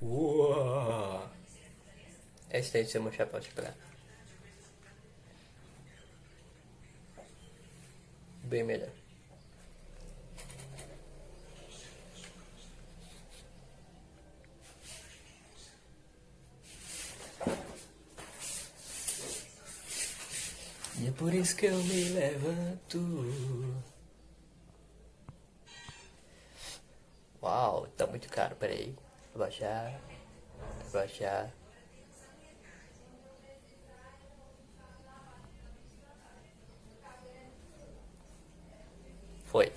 Uou. Esse tem que ser meu chapéu de praia. Bem melhor. E é por isso que eu me levanto. Uau, tá muito caro, peraí. Abaixar. Abaixar. Foi.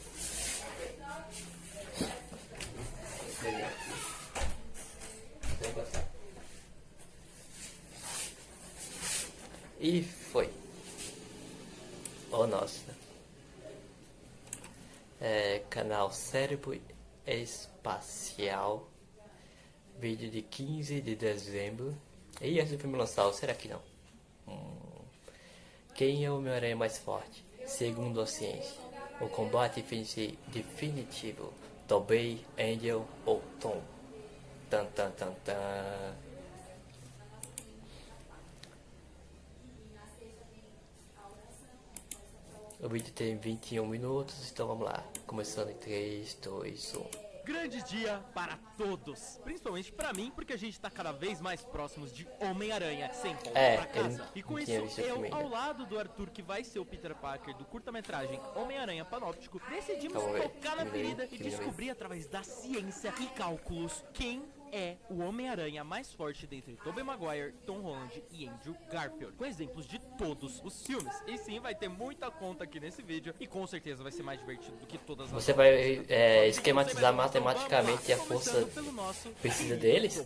E foi. Oh, nossa. Canal Cérebro Espacial. Vídeo de 15 de dezembro. E antes do filme lançar, ou será que não? Quem é o Homem-Aranha mais forte? Segundo a ciência. O combate definitivo. Tobey, Angel ou Tom? Tan tan tan tan. O vídeo tem 21 minutos, então vamos lá. Começando em 3, 2, 1. Grande dia para todos, principalmente para mim, porque a gente tá cada vez mais próximos de Homem-Aranha sem volta pra casa. E com isso, eu, ao lado do Arthur, que vai ser o Peter Parker do curta-metragem Homem-Aranha Panóptico, decidimos tocar na ferida e descobrir através da ciência e cálculos quem é o Homem-Aranha mais forte dentre Tobey Maguire, Tom Holland e Andrew Garfield, com exemplos de todos os filmes. E sim, vai ter muita conta aqui nesse vídeo e com certeza vai ser mais divertido do que todas as Você vai esquematizar matematicamente a força precisa deles?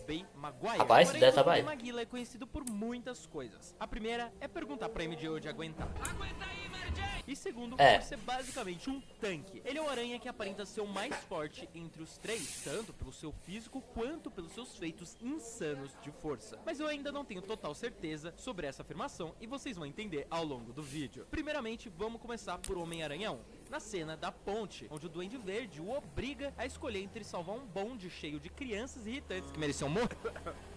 Rapaz, isso deve estar bem. Maguila é conhecido por muitas coisas. A primeira é perguntar pra MJ de aguentar. Aguenta aí, Mary Jane! E segundo, por ser basicamente um tanque. Ele é o aranha que aparenta ser o mais forte entre os três, tanto pelo seu físico quanto pelos seus feitos insanos de força. Mas eu ainda não tenho total certeza sobre essa afirmação e vocês vão entender ao longo do vídeo. Primeiramente, vamos começar por Homem-Aranha 1. Na cena da ponte, onde o Duende Verde o obriga a escolher entre salvar um bonde cheio de crianças irritantes que mereciam morrer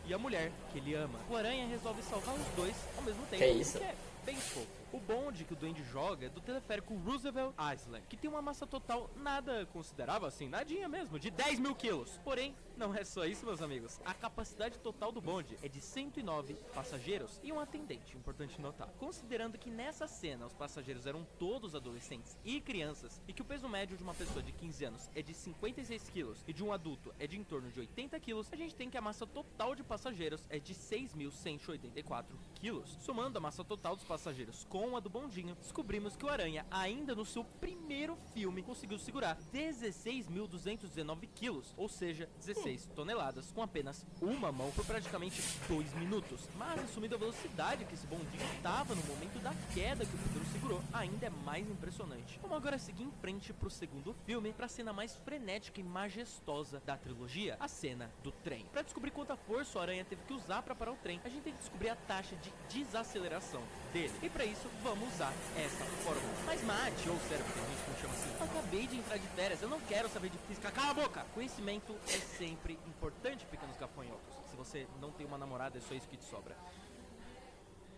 e a mulher que ele ama. O Aranha resolve salvar os dois ao mesmo tempo, que é bem fofo. O bonde que o Duende joga é do teleférico Roosevelt Island, que tem uma massa total nada considerável, assim, nadinha mesmo, de 10 mil quilos. Porém, não é só isso, meus amigos. A capacidade total do bonde é de 109 passageiros e um atendente, importante notar. Considerando que nessa cena os passageiros eram todos adolescentes e crianças, e que o peso médio de uma pessoa de 15 anos é de 56 quilos e de um adulto é de em torno de 80 quilos, a gente tem que a massa total de passageiros é de 6.184 quilos. Somando a massa total dos passageiros com a do bondinho, descobrimos que o Aranha, ainda no seu primeiro filme, conseguiu segurar 16.219 quilos, ou seja, 16 toneladas, com apenas uma mão por praticamente 2 minutos. Mas assumindo a velocidade que esse bondinho estava no momento da queda que o Peter segurou, ainda é mais impressionante. Vamos agora seguir em frente pro segundo filme, pra cena mais frenética e majestosa da trilogia, a cena do trem. Pra descobrir quanta força o Aranha teve que usar pra parar o trem, a gente tem que descobrir a taxa de desaceleração dele. E pra isso, vamos usar essa fórmula. Mas mate, ou cérebro, que a gente não chama assim. Eu acabei de entrar de férias, eu não quero saber de física. Cala a boca! Conhecimento é sempre importante, pequenos gafanhotos. Se você não tem uma namorada, é só isso que te sobra.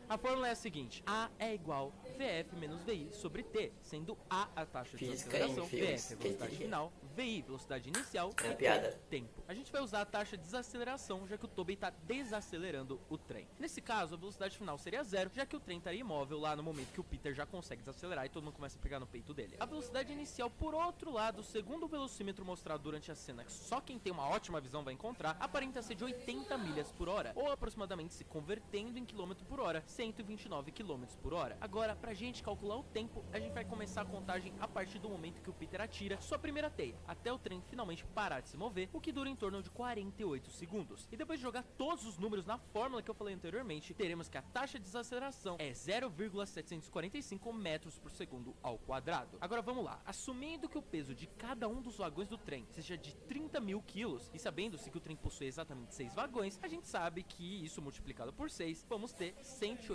A fórmula é a seguinte: A é igual VF menos VI sobre T, sendo A taxa de desaceleração, VF velocidade final, VI velocidade inicial e T tempo. A gente vai usar a taxa de desaceleração, já que o Tobey está desacelerando o trem. Nesse caso, a velocidade final seria 0, já que o trem estaria imóvel lá no momento que o Peter já consegue desacelerar e todo mundo começa a pegar no peito dele. A velocidade inicial, por outro lado, segundo o velocímetro mostrado durante a cena, que só quem tem uma ótima visão vai encontrar, aparenta ser de 80 milhas por hora, ou aproximadamente, se convertendo em quilômetro por hora, 129 km por hora. Agora, pra gente calcular o tempo, a gente vai começar a contagem a partir do momento que o Peter atira sua primeira teia, até o trem finalmente parar de se mover, o que dura em torno de 48 segundos. E depois de jogar todos os números na fórmula que eu falei anteriormente, teremos que a taxa de desaceleração é 0,745 metros por segundo ao quadrado. Agora vamos lá, assumindo que o peso de cada um dos vagões do trem seja de 30 mil quilos, e sabendo-se que o trem possui exatamente 6 vagões, a gente sabe que isso multiplicado por 6, vamos ter 180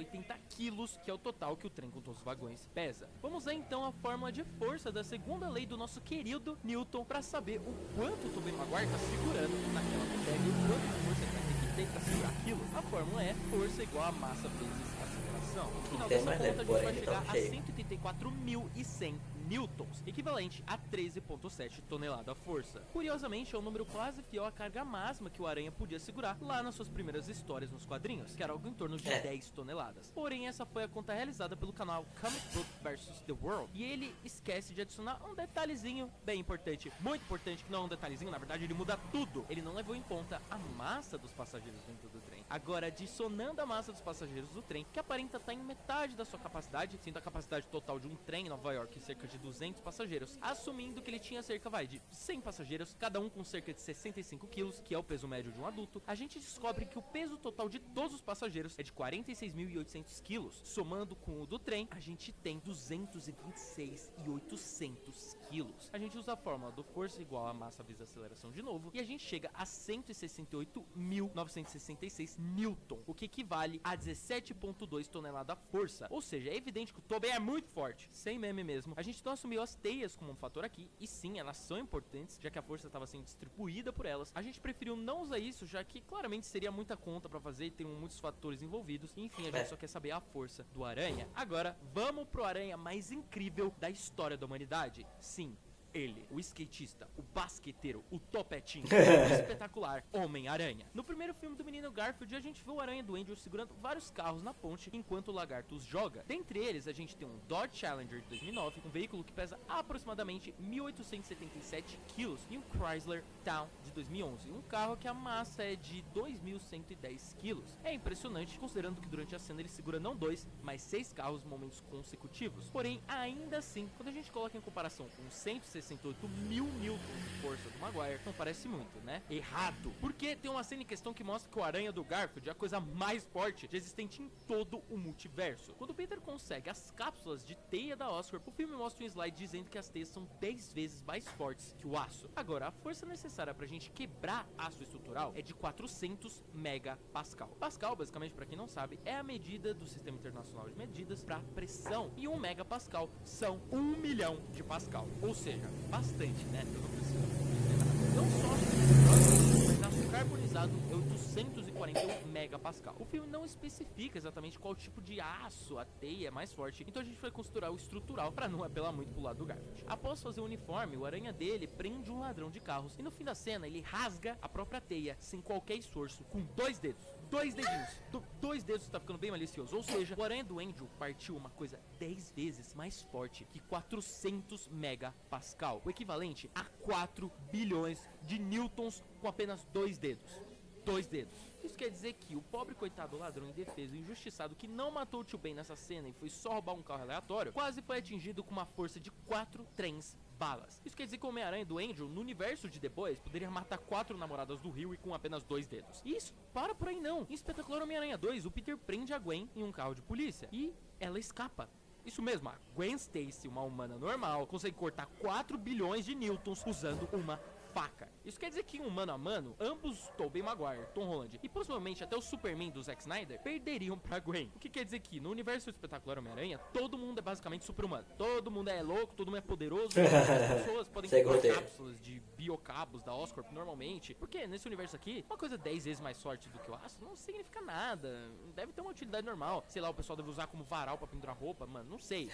quilos, que é o total que o trem com todos os vagões pesa. Vamos usar então a fórmula de força da segunda lei do nosso querido Newton para saber o quanto o Tobey Maguire está segurando naquela bodega e o quanto de força fórmula é força igual a massa vezes aceleração. No final Tem dessa mais conta, a leve, gente vai porém, chegar tá a cheio. 184.100 newtons, equivalente a 13,7 toneladas força. Curiosamente, é um número quase fiel à carga máxima que o Aranha podia segurar lá nas suas primeiras histórias nos quadrinhos, que era algo em torno de 10 toneladas. Porém, essa foi a conta realizada pelo canal Comic Book vs. The World, e ele esquece de adicionar um detalhezinho bem importante, muito importante, que não é um detalhezinho, na verdade ele muda tudo. Ele não levou em conta a massa dos passageiros dentro do trem. Agora, adicionando a massa dos passageiros do trem, que aparenta estar em metade da sua capacidade, sendo a capacidade total de um trem em Nova York cerca de 200 passageiros, assumindo que ele tinha cerca, de 100 passageiros, cada um com cerca de 65 quilos, que é o peso médio de um adulto, a gente descobre que o peso total de todos os passageiros é de 46.800 quilos. Somando com o do trem, a gente tem 226.800 quilos. A gente usa a fórmula do força igual a massa vezes aceleração de novo, e a gente chega a 168.966 newton, o que equivale a 17,2 tonelada força. Ou seja, é evidente que o Tobey é muito forte, sem meme mesmo. A gente não assumiu as teias como um fator aqui, e sim, elas são importantes, já que a força estava sendo distribuída por elas. A gente preferiu não usar isso, já que claramente seria muita conta pra fazer e tem muitos fatores envolvidos. Enfim, a gente só quer saber a força do Aranha. Agora, vamos pro Aranha mais incrível da história da humanidade. Sim, ele, o skatista, o basqueteiro, o topetinho, o espetacular Homem-Aranha. No primeiro filme do menino Garfield, a gente vê o Aranha do Andrew segurando vários carros na ponte enquanto o lagarto os joga. Dentre eles, a gente tem um Dodge Challenger de 2009, um veículo que pesa aproximadamente 1.877 quilos, e um Chrysler Town de 2011, um carro que a massa é de 2.110 quilos. É impressionante, considerando que durante a cena ele segura não 2, mas 6 carros em momentos consecutivos. Porém, ainda assim, quando a gente coloca em comparação com 168 mil newtons de força do Maguire, não parece muito, né? Errado! Porque tem uma cena em questão que mostra que o Aranha do Garfield é a coisa mais forte existente em todo o multiverso. Quando o Peter consegue as cápsulas de teia da Oscorp, o filme mostra um slide dizendo que as teias são 10 vezes mais fortes que o aço. Agora, a força necessária pra gente quebrar aço estrutural é de 400 megapascal. Pascal, basicamente, pra quem não sabe, é a medida do Sistema Internacional de Medidas pra pressão. E 1 megapascal são 1 milhão de pascal. Ou seja, bastante, né? Eu não preciso dizer nada. Não só mas aço carbonizado é 841 megapascal. O filme não especifica exatamente qual tipo de aço a teia é mais forte, então a gente vai considerar o estrutural para não apelar muito pro lado do Garfield. Após fazer o uniforme, o Aranha dele prende um ladrão de carros e no fim da cena ele rasga a própria teia sem qualquer esforço, com 2 dedos. 2 dedinhos. 2 dedos, tá ficando bem malicioso. Ou seja, o Aranha do Andrew partiu uma coisa 10 vezes mais forte que 400 megapascal, o equivalente a 4 bilhões de newtons com apenas 2 dedos. 2 dedos. Isso quer dizer que o pobre coitado ladrão indefeso e injustiçado que não matou o tio Ben nessa cena e foi só roubar um carro aleatório, quase foi atingido com uma força de 4 trens balas. Isso quer dizer que o Homem-Aranha do Andrew, no universo de The Boys, poderia matar 4 namoradas do Rio e com apenas 2 dedos. E isso para por aí não. Em Espetacular Homem-Aranha 2, o Peter prende a Gwen em um carro de polícia e ela escapa. Isso mesmo, a Gwen Stacy, uma humana normal, consegue cortar 4 bilhões de newtons usando uma faca. Isso quer dizer que em um mano a mano, ambos, Tobey Maguire, Tom Holland e possivelmente até o Superman do Zack Snyder perderiam pra Gwen. O que quer dizer que no universo espetacular Homem-Aranha, todo mundo é basicamente super-humano. Todo mundo é louco, todo mundo é poderoso. As pessoas podem comprar cápsulas de biocabos da Oscorp normalmente. Porque nesse universo aqui, uma coisa 10 vezes mais forte do que o aço não significa nada. Deve ter uma utilidade normal. Sei lá, o pessoal deve usar como varal pra pendurar roupa, mano, não sei.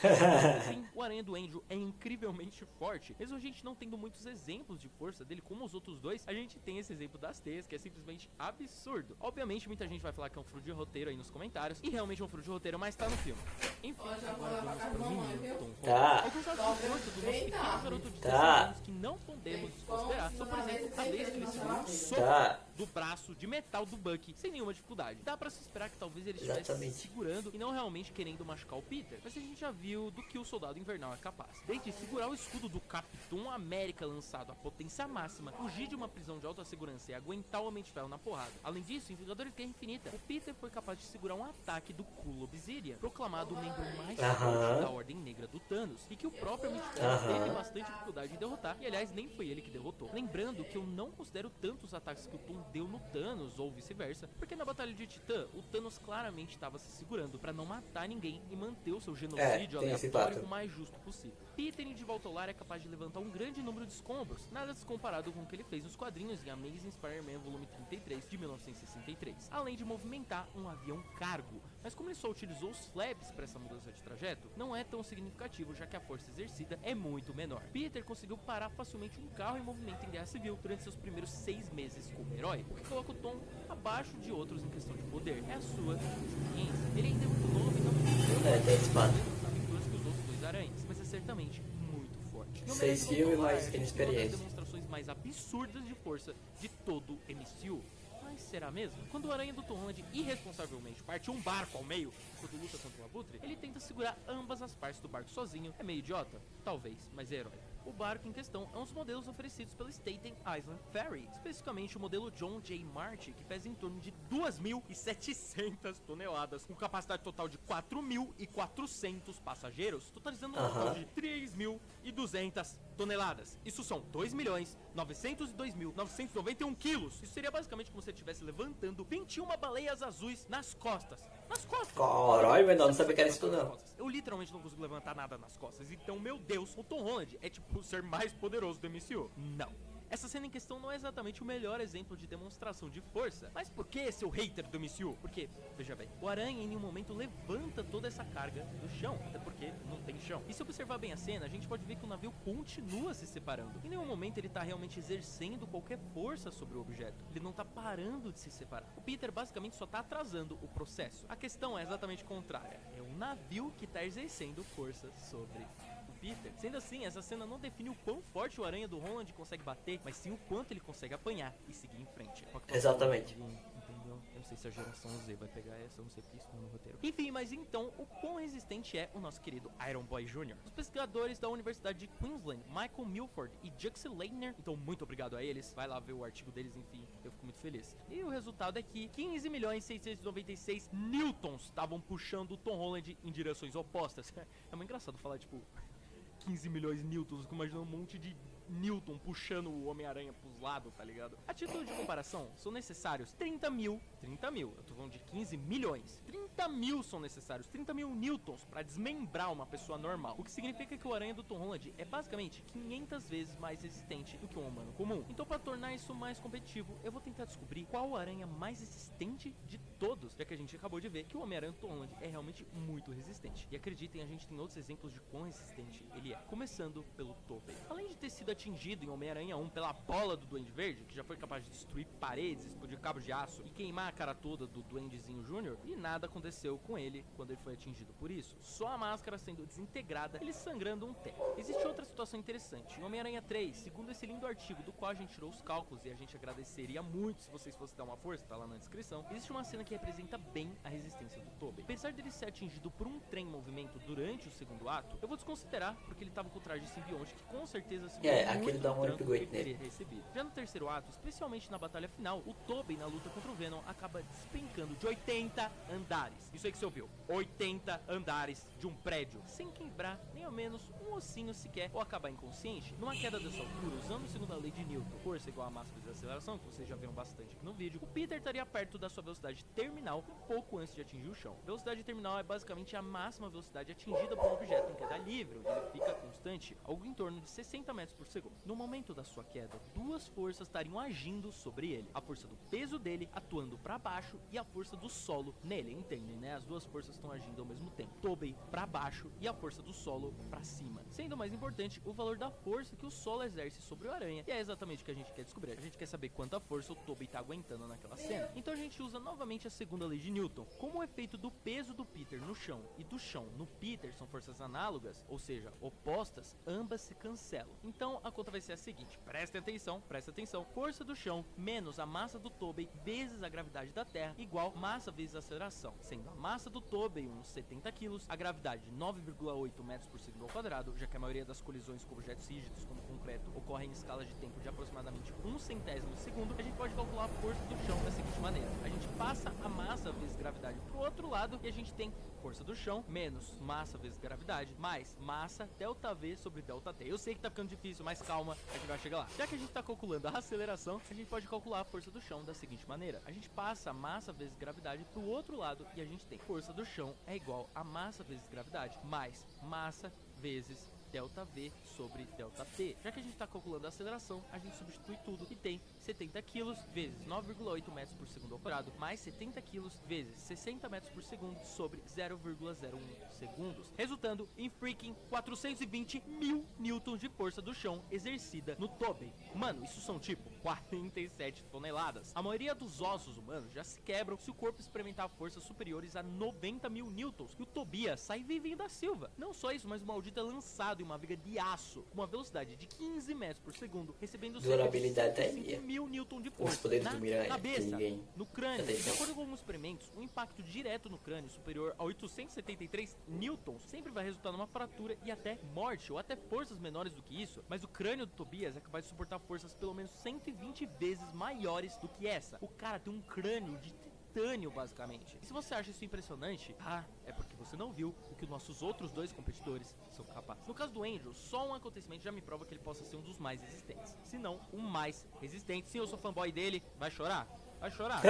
Enfim, o Aranha do Andrew é incrivelmente forte. Mesmo a gente não tendo muitos exemplos de força dele como os outros dois, a gente tem esse exemplo das teias, que é simplesmente absurdo. Obviamente, muita gente vai falar que é um furo de roteiro aí nos comentários, e realmente é um furo de roteiro, mas tá no filme. Enfim, agora vamos pro menino Tom Holland. Alguns atos de força do nosso pequeno garoto de 16 anos que não podemos desconsiderar são, por exemplo, a vez que ele segurou um soco do braço de metal do Bucky sem nenhuma dificuldade. Dá pra se esperar que talvez ele estivesse se segurando e não realmente querendo machucar o Peter, mas a gente já viu do que o Soldado Invernal é capaz. Desde segurar o escudo do Capitão América lançado à potência máxima, fugir de uma prisão de alta segurança e aguentar o Homem de Ferro na porrada. Além disso, em Vingadores Guerra Infinita, o Peter foi capaz de segurar um ataque do Culo Obsidian, proclamado o membro mais forte da Ordem Negra do Thanos, e que o próprio Homem de Ferro teve bastante dificuldade em derrotar, e aliás, nem foi ele que derrotou. Lembrando que eu não considero tanto os ataques que o Tom deu no Thanos, ou vice-versa, porque na Batalha de Titã, o Thanos claramente estava se segurando pra não matar ninguém e manter o seu genocídio aleatório o mais justo possível. Peter indo de volta ao lar é capaz de levantar um grande número de escombros, nada descomparado com o que ele fez nos quadrinhos em Amazing Spider-Man volume 33 de 1963, além de movimentar um avião cargo. Mas como ele só utilizou os flaps para essa mudança de trajeto, não é tão significativo, já que a força exercida é muito menor. Peter conseguiu parar facilmente um carro em movimento em guerra civil durante seus primeiros 6 meses como herói, o que coloca o Tom abaixo de outros em questão de poder. É a sua experiência. Ele ainda é muito novo e não tem espada. as aventuras que os outros dois aranhas, mas é certamente muito forte. 6 filmes, mas tem uma das experiência. demonstrações mais absurdas de força de todo o MCU. Mas será mesmo? Quando o Aranha do Tom Holland irresponsavelmente parte um barco ao meio quando luta contra o Abutre, ele tenta segurar ambas as partes do barco sozinho. É meio idiota? Talvez, mas é herói. O barco em questão é um dos modelos oferecidos pela Staten Island Ferry, especificamente o modelo John J. Marty, que pesa em torno de 2.700 toneladas, com capacidade total de 4.400 passageiros, totalizando um total de 3.200 toneladas. Isso são 2.902.991 quilos. Isso seria basicamente como se você estivesse levantando 21 baleias azuis nas costas. Nas costas! Caralho, velho, não sabia que era isso não. Eu literalmente não consigo levantar nada nas costas. Então, meu Deus, o Tom Holland é tipo o ser mais poderoso do MCU. Não. Essa cena em questão não é exatamente o melhor exemplo de demonstração de força. Mas por que seu hater do MCU? Porque, veja bem, o Aranha em nenhum momento levanta toda essa carga do chão, até porque não tem chão. E se observar bem a cena, a gente pode ver que o navio continua se separando. Em nenhum momento ele tá realmente exercendo qualquer força sobre o objeto. Ele não tá parando de se separar. O Peter basicamente só tá atrasando o processo. A questão é exatamente contrária. É o navio que tá exercendo força sobre Peter. Sendo assim, essa cena não define o quão forte o Aranha do Holland consegue bater, mas sim o quanto ele consegue apanhar e seguir em frente. Exatamente. Entendeu? Eu não sei se a geração Z vai pegar essa, eu não sei porque isso não é no roteiro. Enfim, mas então, o quão resistente é o nosso querido Iron Boy Jr.? Os pesquisadores da Universidade de Queensland, Michael Milford e Juxi Leitner, então muito obrigado a eles, vai lá ver o artigo deles, enfim, eu fico muito feliz. E o resultado é que 15.696 newtons estavam puxando o Tom Holland em direções opostas. É muito engraçado falar, tipo, 15 milhões de newtons, imaginando um monte de Newton puxando o Homem-Aranha pros lados, tá ligado? A título de comparação, são necessários 30 mil, eu tô falando de 15 milhões, 30 mil são necessários, 30 mil newtons pra desmembrar uma pessoa normal, o que significa que o Aranha do Tom Holland é basicamente 500 vezes mais resistente do que um humano comum. Então, pra tornar isso mais competitivo, eu vou tentar descobrir qual o aranha mais resistente de todos, já que a gente acabou de ver que o Homem-Aranha do Tom Holland é realmente muito resistente. E acreditem, a gente tem outros exemplos de quão resistente ele é, começando pelo Tobey. Além de ter sido atingido em Homem-Aranha 1 pela bola do Duende Verde, que já foi capaz de destruir paredes, explodir cabos de aço e queimar a cara toda do Duendezinho Jr., e nada aconteceu com ele quando ele foi atingido por isso. Só a máscara sendo desintegrada, ele sangrando um teco. Existe outra situação interessante. Em Homem-Aranha 3, segundo esse lindo artigo do qual a gente tirou os cálculos e a gente agradeceria muito se vocês fossem dar uma força, tá lá na descrição, existe uma cena que representa bem a resistência do Tobey. Apesar dele ser atingido por um trem em movimento durante o segundo ato, eu vou desconsiderar porque ele tava com o traje simbionte, que com certeza aquele dá um upgrade nele. Já no terceiro ato, especialmente na batalha final, o Tobey na luta contra o Venom acaba despencando de 80 andares. Isso aí que você ouviu, 80 andares de um prédio, sem quebrar nem ao menos um ossinho sequer ou acabar inconsciente. Numa queda dessa altura, usando segundo a lei de Newton, força igual a massa vezes a aceleração, que vocês já viram bastante aqui no vídeo, o Peter estaria perto da sua velocidade terminal um pouco antes de atingir o chão. Velocidade terminal é basicamente a máxima velocidade atingida por um objeto em queda livre, onde ele fica constante, algo em torno de 60 metros por segundo. No momento da sua queda, duas forças estariam agindo sobre ele. A força do peso dele atuando para baixo e a força do solo nele, entendem, né? As duas forças estão agindo ao mesmo tempo. Tobey para baixo e a força do solo para cima. Sendo mais importante, o valor da força que o solo exerce sobre o Aranha. E é exatamente o que a gente quer descobrir. A gente quer saber quanta força o Tobey tá aguentando naquela cena. Então a gente usa novamente a segunda lei de Newton. Como o efeito do peso do Peter no chão e do chão no Peter são forças análogas, ou seja, opostas, ambas se cancelam. Então a conta vai ser a seguinte, presta atenção, força do chão menos a massa do Tobey vezes a gravidade da Terra igual massa vezes a aceleração, sendo a massa do Tobey uns 70 kg, a gravidade 9,8 metros por segundo ao quadrado, já que a maioria das colisões com objetos rígidos como concreto ocorrem em escalas de tempo de aproximadamente 1/100º de segundo. A gente pode calcular a força do chão da seguinte maneira, a gente passa a massa vezes gravidade pro outro lado e a gente tem força do chão menos massa vezes gravidade mais massa delta V sobre delta T. Eu sei que tá ficando difícil, mas calma, a gente vai chegar lá. Já que a gente tá calculando a aceleração, a gente pode calcular a força do chão da seguinte maneira, a gente passa a massa vezes gravidade pro outro lado e a gente tem força do chão é igual a massa vezes gravidade mais massa vezes ΔV sobre ΔT. Já que a gente está calculando a aceleração, a gente substitui tudo e tem 70 kg vezes 9,8 metros por segundo ao quadrado, mais 70 kg vezes 60 metros por segundo sobre 0,01 segundos, resultando em freaking 420 mil newtons de força do chão exercida no Tobey. Mano, isso são tipo 47 toneladas. A maioria dos ossos humanos já se quebram se o corpo experimentar forças superiores a 90 mil newtons, e o Tobias sai vivinho da Silva. Não só isso, mas o maldito é lançado em uma viga de aço com uma velocidade de 15 metros por segundo, recebendo durabilidade cerca de 5 mil newton de Os força poderes na do Miranha, que cabeça, ninguém no crânio. já tem De acordo com alguns experimentos, um impacto direto no crânio superior a 873 newtons sempre vai resultar numa fratura e até morte, ou até forças menores do que isso, mas o crânio do Tobias é capaz de suportar forças pelo menos 120 vezes maiores do que essa. O cara tem um crânio de titânio, basicamente. E se você acha isso impressionante, é porque você não viu o que os nossos outros dois competidores são capazes. No caso do Andrew, só um acontecimento já me prova que ele possa ser um dos mais resistentes, se não o mais resistente. Sim, eu sou fanboy dele, vai chorar? Vai chorar?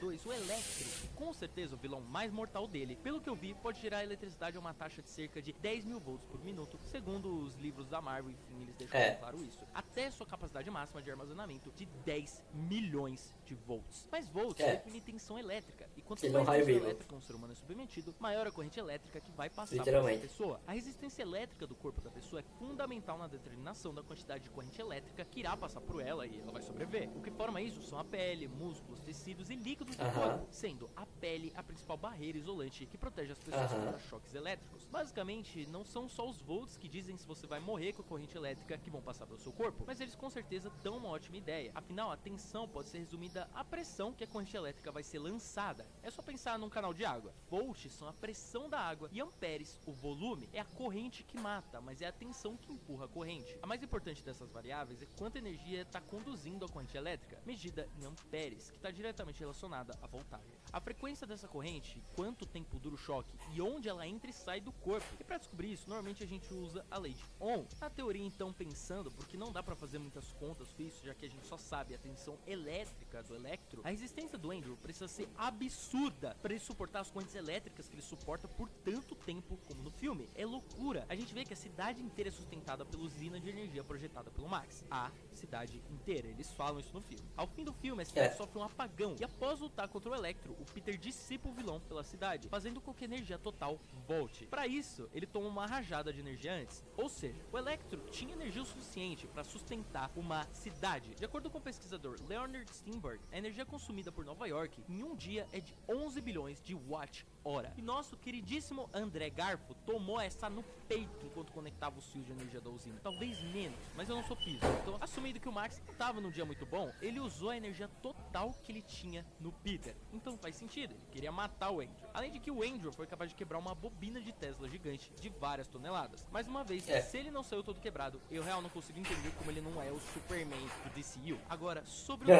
O Electro, com certeza o vilão mais mortal dele, pelo que eu vi, pode gerar eletricidade a uma taxa de cerca de 10 mil volts por minuto, segundo os livros da Marvel, enfim, eles deixam claro isso, até sua capacidade máxima de armazenamento de 10 milhões de volts. Mas volts define tensão elétrica, e quanto mais tensão elétrica um ser humano é submetido, maior a corrente elétrica que vai passar por essa pessoa. A resistência elétrica do corpo da pessoa é fundamental na determinação da quantidade de corrente elétrica que irá passar por ela e ela vai sobreviver. O que forma isso são a pele, músculos, tecidos e líquidos do corpo, sendo a pele a principal barreira isolante que protege as pessoas contra choques elétricos. Basicamente, não são só os volts que dizem se você vai morrer com a corrente elétrica que vão passar pelo seu corpo, mas eles com certeza dão uma ótima ideia. Afinal, a tensão pode ser resumida à pressão que a corrente elétrica vai ser lançada. É só pensar num canal de água. Volts são a pressão da água e amperes, o volume, é a corrente que mata, mas é a tensão que empurra a corrente. A mais importante dessas variáveis é quanta energia está conduzindo a corrente elétrica, medida em amperes, que está diretamente relacionada à voltagem. A frequência dessa corrente, quanto tempo dura o choque e onde ela entra e sai do corpo. E para descobrir isso, normalmente a gente usa a lei de Ohm. Na teoria, então, pensando, porque não dá para fazer muitas contas com isso, já que a gente só sabe a tensão elétrica do Electro, a resistência do Andrew precisa ser absurda para ele suportar as correntes elétricas que ele suporta por tanto tempo como no filme. É loucura. A gente vê que a cidade inteira é sustentada pela usina de energia projetada pelo Max. A cidade inteira. Eles falam isso no filme. Ao fim do filme, a cidade sofre um apagão e após lutar contra o Electro, o Peter dissipa o vilão pela cidade, fazendo com que a energia total volte. Para isso, ele toma uma rajada de energia antes. Ou seja, o Electro tinha energia o suficiente para sustentar uma cidade. De acordo com o pesquisador Leonard Steinberg, a energia consumida por Nova York em um dia é de 11 bilhões de watt-hora. E nosso queridíssimo André Garfo tomou essa no peito enquanto conectava os fios de energia da usina. Talvez menos, mas eu não sou físico. Então, assumindo que o Max não estava num dia muito bom, ele usou a energia total que ele tinha no Peter. Então faz sentido, ele queria matar o Andrew. Além de que o Andrew foi capaz de quebrar uma bobina de Tesla gigante de várias toneladas. Mais uma vez, se ele não saiu todo quebrado, eu real não consigo entender como ele não é o Superman do DCU. Agora, sobre o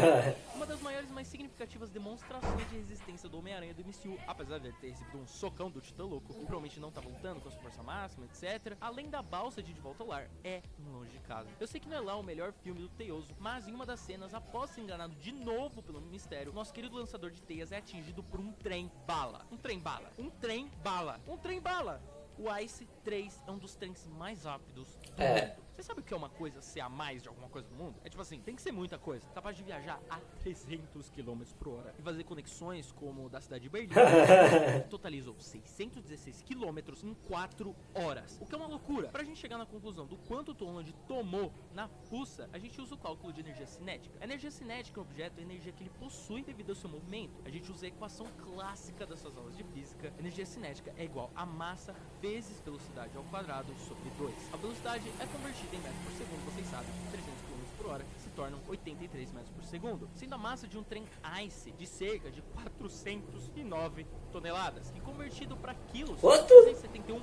uma das maiores e mais significativas demonstrações de resistência do Homem-Aranha do MCU, apesar de ele ter recebido um socão do Titã Louco, que provavelmente não tá voltando com a sua força máxima, etc. Além da balsa de Volta ao Lar, é Longe de Casa. Eu sei que não é lá o melhor filme do Teioso, mas em uma das cenas, após ser enganado de novo pelo Mistério, nosso querido lançador de teias é atingido por um trem-bala. Um trem-bala. Um trem-bala. Um trem-bala. O Ice 3 é um dos trens mais rápidos do mundo. Você sabe o que é uma coisa ser a mais de alguma coisa do mundo? É tipo assim, tem que ser muita coisa. Capaz de viajar a 300 km por hora e fazer conexões como da cidade de Berlim, que totalizou 616 km em 4 horas. O que é uma loucura. Pra gente chegar na conclusão do quanto o Tom Holland tomou na fuça, a gente usa o cálculo de energia cinética. A energia cinética é um objeto, é a energia que ele possui devido ao seu movimento. A gente usa a equação clássica das suas aulas de física. A energia cinética é igual a massa vezes velocidade ao quadrado sobre 2. A velocidade é convertida em metros por segundo, vocês sabem, 300 km por hora se tornam 83 metros por segundo, sendo a massa de um trem ICE de cerca de 409 toneladas e convertido para quilos, 371.039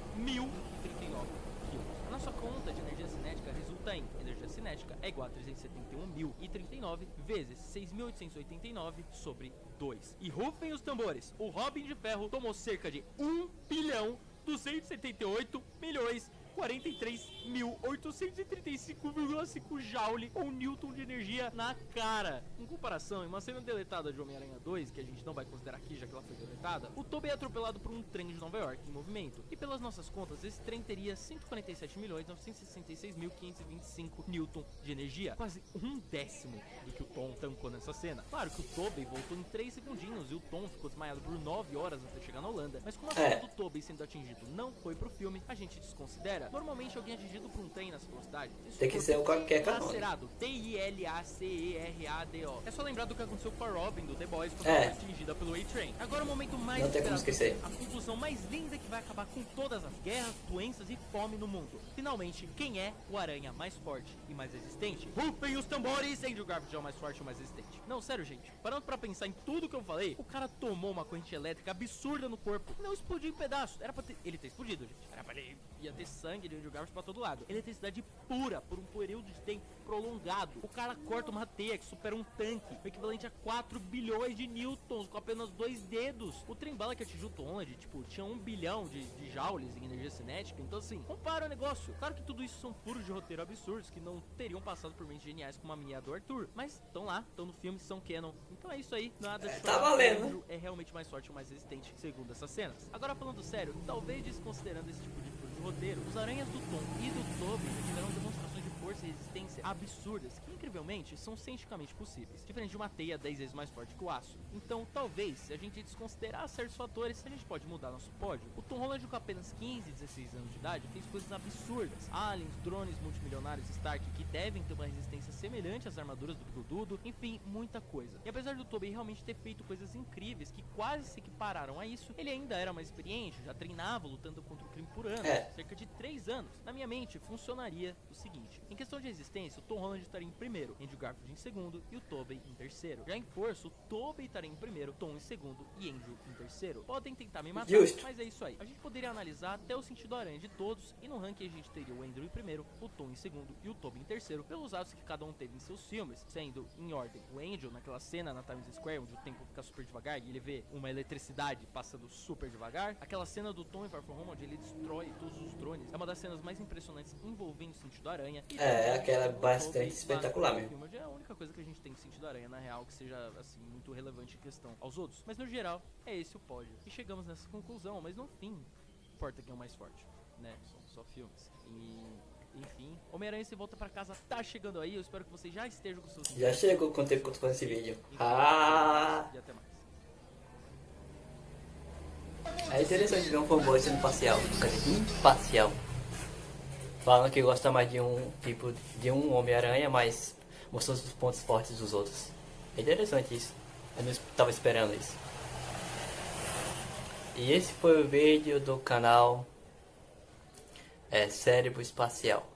quilos. A nossa conta de energia cinética resulta em energia cinética é igual a 371.039 vezes 6.889 sobre 2. E rufem os tambores, o Robin de Ferro tomou cerca de 1 bilhão 278 milhões 43.835,5 joule ou newton de energia na cara. Em comparação, em uma cena deletada de Homem-Aranha 2, que a gente não vai considerar aqui já que ela foi deletada, o Tobey é atropelado por um trem de Nova York em movimento. E pelas nossas contas, esse trem teria 147.966.525 newton de energia, quase 1/10 do que o Tom tancou nessa cena. Claro que o Tobey voltou em 3 segundinhos e o Tom ficou desmaiado por 9 horas até chegar na Holanda, mas como a cena do Tobey sendo atingido não foi pro filme, a gente desconsidera. Normalmente alguém atingido por um trem nessa velocidade tem que ser qualquer canônico. Lacerado, T-I-L-A-C-E-R-A-D-O. É só lembrar do que aconteceu com a Robin do The Boys quando foi atingida pelo A-Train. Agora o momento mais não tem como esquecer. A conclusão mais linda que vai acabar com todas as guerras, doenças e fome no mundo. Finalmente, quem é o aranha mais forte e mais resistente? Rufem os tambores! Andrew Garfield é o mais forte e o mais resistente. Não, sério, gente. Parando pra pensar em tudo que eu falei, o cara tomou uma corrente elétrica absurda no corpo. Não explodiu em pedaços. Era pra ele ter explodido, gente. Era pra ele ia ter sangue de Andrew Garfield pra todo lado. Eletricidade pura por um período de tempo prolongado. O cara corta uma teia que supera um tanque, o equivalente a 4 bilhões de newtons com apenas 2 dedos. O trem-bala que atingiu o Tom Holland, tipo, tinha 1 bilhão de joules em energia cinética. Então assim, compara o negócio. Claro que tudo isso são furos de roteiro absurdos que não teriam passado por mentes geniais como a minha do Arthur, mas estão lá, estão no filme, são canon. Então é isso aí, nada de tá valendo. O Andrew é realmente mais forte e mais resistente, segundo essas cenas. Agora falando sério, talvez desconsiderando esse tipo de furo de roteiro, os aranhas do Tom e do Tobey já tiveram demonstrações de força e resistência absurdas que incrivelmente são cientificamente possíveis, diferente de uma teia 10 vezes mais forte que o aço. Então talvez, se a gente desconsiderar certos fatores, a gente pode mudar nosso pódio. O Tom Holland com apenas 15 e 16 anos de idade fez coisas absurdas, aliens, drones multimilionários Stark que devem ter uma resistência semelhante às armaduras do Bigodudo, enfim, muita coisa. E apesar do Tobey realmente ter feito coisas incríveis que quase se equipararam a isso, ele ainda era mais experiente, já treinava lutando contra o crime por anos, cerca de 3 anos. Na minha mente, funcionaria o seguinte: em questão de resistência, o Tom Holland estaria em primeiro, Andrew Garfield em segundo e o Tobey em terceiro. Já em força, o Tobey estaria em primeiro, Tom em segundo e Andrew em terceiro. Podem tentar me matar, mas é isso aí. A gente poderia analisar até o sentido aranha de todos e no ranking a gente teria o Andrew em primeiro, o Tom em segundo e o Tobey em terceiro, pelos atos que cada um teve em seus filmes, sendo em ordem o Andrew naquela cena na Times Square onde o tempo fica super devagar e ele vê uma eletricidade passando super devagar, aquela cena do Tom em Far From Home onde ele destrói todos os drones, é uma das cenas mais impressionantes envolvendo o sentido aranha. E aquela bastante espetacular mesmo. É a única coisa que a gente tem em sentido aranha na real que seja assim muito relevante em questão aos outros, mas no geral é esse o pódio. E chegamos nessa conclusão, mas no fim importa quem é o mais forte, né? São só filmes. E enfim, Homem-Aranha Se Volta Pra Casa tá chegando aí. Eu espero que vocês já estejam com seus... Já chegou quanto tempo que eu tô fazendo esse vídeo. E até mais. É interessante ver um fanboy sendo imparcial. Imparcial. Falando que gosta mais de um tipo de um Homem-Aranha, mas mostrando os pontos fortes dos outros. É interessante isso. Eu não estava esperando isso. E esse foi o vídeo do canal Cérebro Espacial.